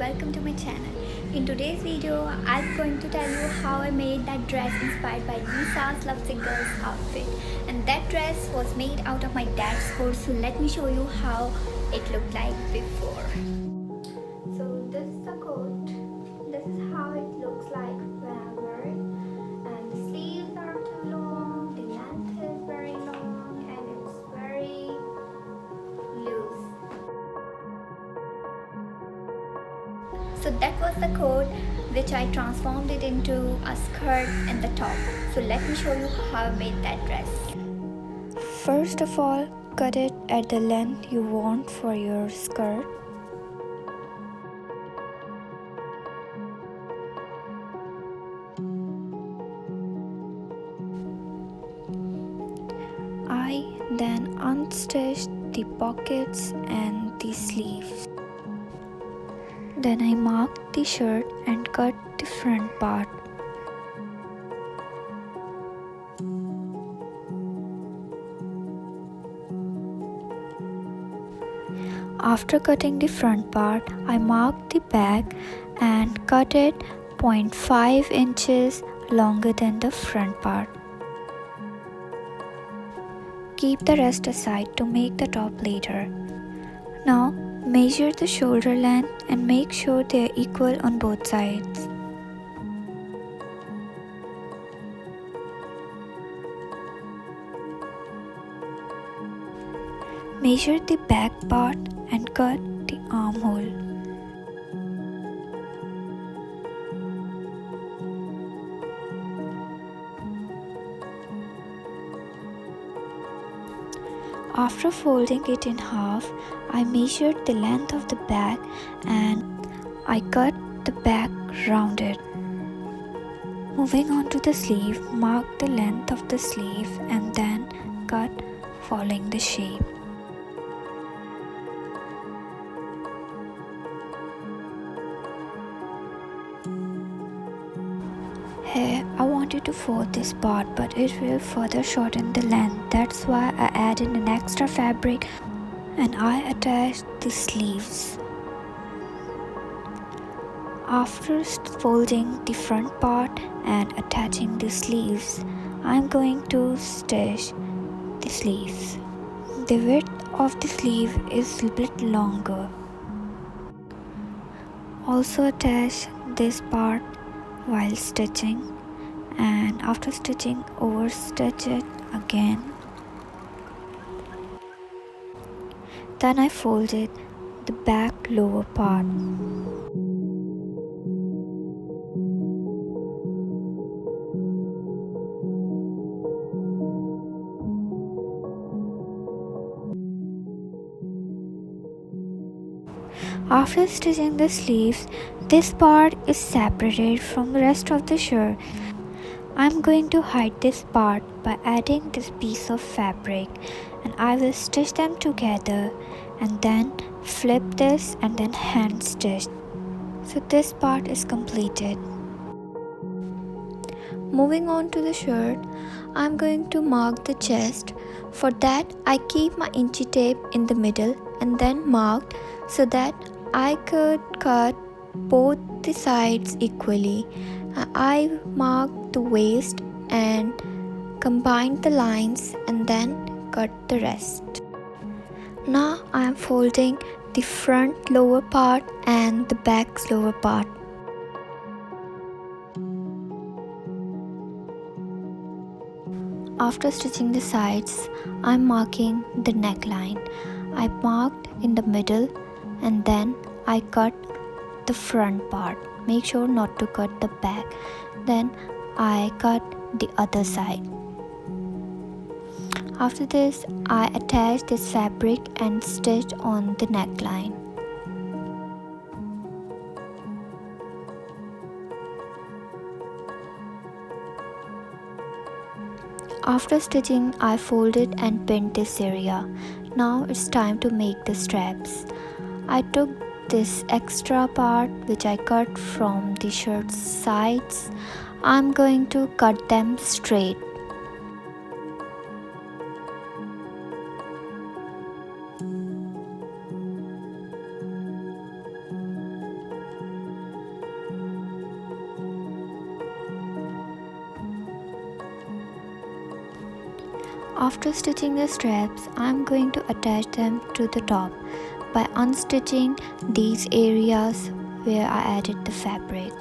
welcome to my channel. In today's video, I'm going to tell you how I made that dress inspired by Lisa's Lovesick Girl's outfit. And that dress was made out of my dad's coat, so let me show you how it looked like before. So this is the coat. This is how it looks like when I wear it. And the sleeves are too long, the length is very long, and it's very loose. So that was the coat which I transformed it into a skirt and the top. So let me show you how I made that dress. First of all, cut it at the length you want for your skirt. I then unstitched the pockets and the sleeves. Then I marked the shirt and cut the front part. After cutting the front part, I marked the back and cut it 0.5 inches longer than the front part. Keep the rest aside to make the top later. Now, measure the shoulder length and make sure they are equal on both sides. Measure the back part and cut the armhole. After folding it in half, I measured the length of the back and I cut the back rounded. Moving on to the sleeve, mark the length of the sleeve and then cut following the shape. Here, I wanted to fold this part, but it will further shorten the length. That's why I added an extra fabric and I attached the sleeves. After folding the front part and attaching the sleeves, I'm going to stitch the sleeves. The width of the sleeve is a bit longer. Also attach this part while stitching, and after stitching, over stitch it again. Then I folded the back lower part. After stitching the sleeves, this part is separated from the rest of the shirt. I'm going to hide this part by adding this piece of fabric, and I will stitch them together and then flip this and then hand stitch. So this part is completed. Moving on to the shirt, I'm going to mark the chest. For that, I keep my inchy tape in the middle and then marked so that I could cut both the sides equally. I marked the waist and combined the lines and then cut the rest. Now I am folding the front lower part and the back lower part. After stitching the sides, I am marking the neckline. I marked in the middle and then I cut the front part. Make sure not to cut the back. Then I cut the other side. After this, I attach this fabric and stitch on the neckline. After stitching, I folded and pinned this area. Now it's time to make the straps. I took this extra part which I cut from the shirt's sides. I'm going to cut them straight. After stitching the straps, I'm going to attach them to the top by unstitching these areas where I added the fabric.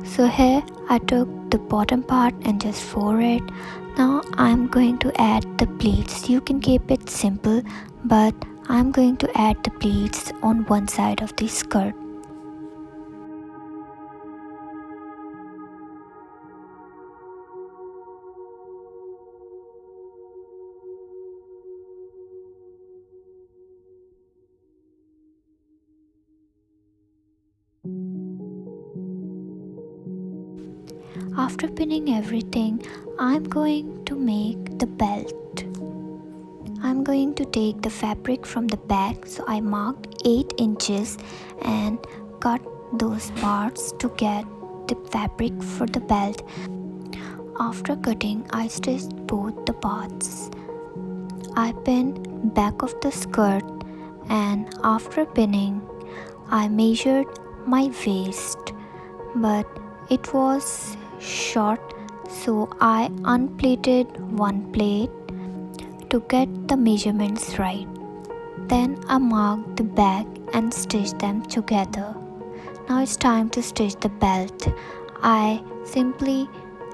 So here I took the bottom part and just wore it. Now I'm going to add the pleats. You can keep it simple, but I'm going to add the pleats on one side of the skirt. After pinning everything, I'm going to make the belt. I'm going to take the fabric from the back, so I marked 8 inches and cut those parts to get the fabric for the belt. After cutting, I stitched both the parts. I pinned back of the skirt, and after pinning, I measured my waist, but it was short, so I unpleated one plate to get the measurements right. Then I marked the back and stitched them together. Now it's time to stitch the belt. I simply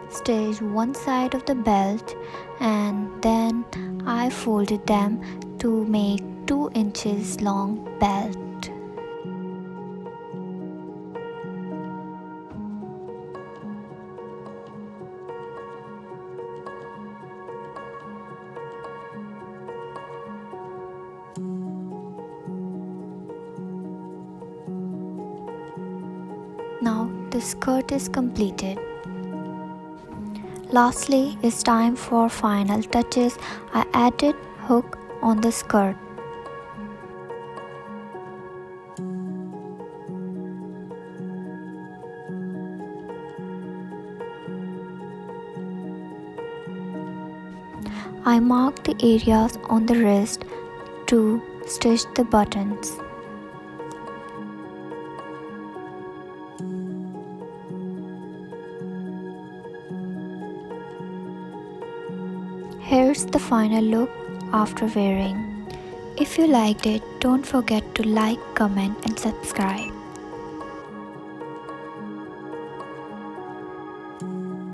stitched one side of the belt and then I folded them to make 2 inches long belt. Now the skirt is completed. Lastly, it's time for final touches. I added hook on the skirt. I marked the areas on the wrist to stitch the buttons. Here's the final look after wearing. If you liked it, don't forget to like, comment and subscribe.